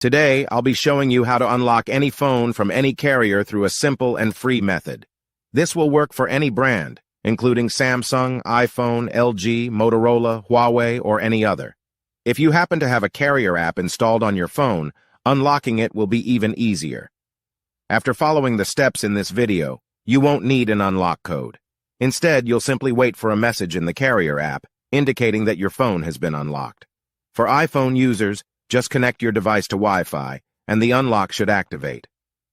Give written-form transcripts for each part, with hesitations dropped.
Today, I'll be showing you how to unlock any phone from any carrier through a simple and free method. This will work for any brand, including Samsung, iPhone, LG, Motorola, Huawei, or any other. If you happen to have a carrier app installed on your phone, unlocking it will be even easier. After following the steps in this video, you won't need an unlock code. Instead, you'll simply wait for a message in the carrier app indicating that your phone has been unlocked. For iPhone users, just connect your device to Wi-Fi, and the unlock should activate.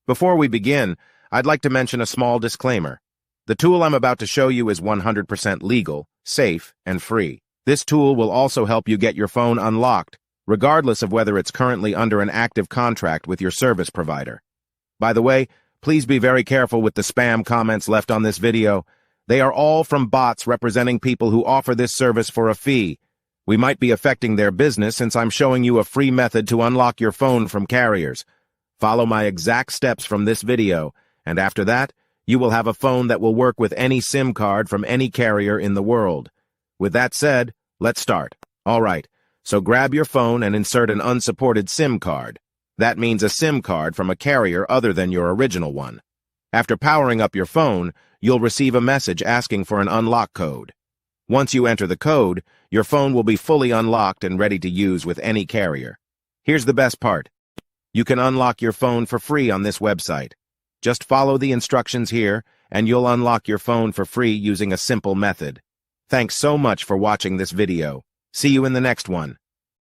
Before we begin, I'd like to mention a small disclaimer. The tool I'm about to show you is 100% legal, safe, and free. This tool will also help you get your phone unlocked, regardless of whether it's currently under an active contract with your service provider. By the way, please be very careful with the spam comments left on this video. They are all from bots representing people who offer this service for a fee. We might be affecting their business since I'm showing you a free method to unlock your phone from carriers. Follow my exact steps from this video, and after that, you will have a phone that will work with any SIM card from any carrier in the world. With that said, let's start. All right, so grab your phone and insert an unsupported SIM card. That means a SIM card from a carrier other than your original one. After powering up your phone, you'll receive a message asking for an unlock code. Once you enter the code, your phone will be fully unlocked and ready to use with any carrier. Here's the best part. You can unlock your phone for free on this website. Just follow the instructions here, and you'll unlock your phone for free using a simple method. Thanks so much for watching this video. See you in the next one.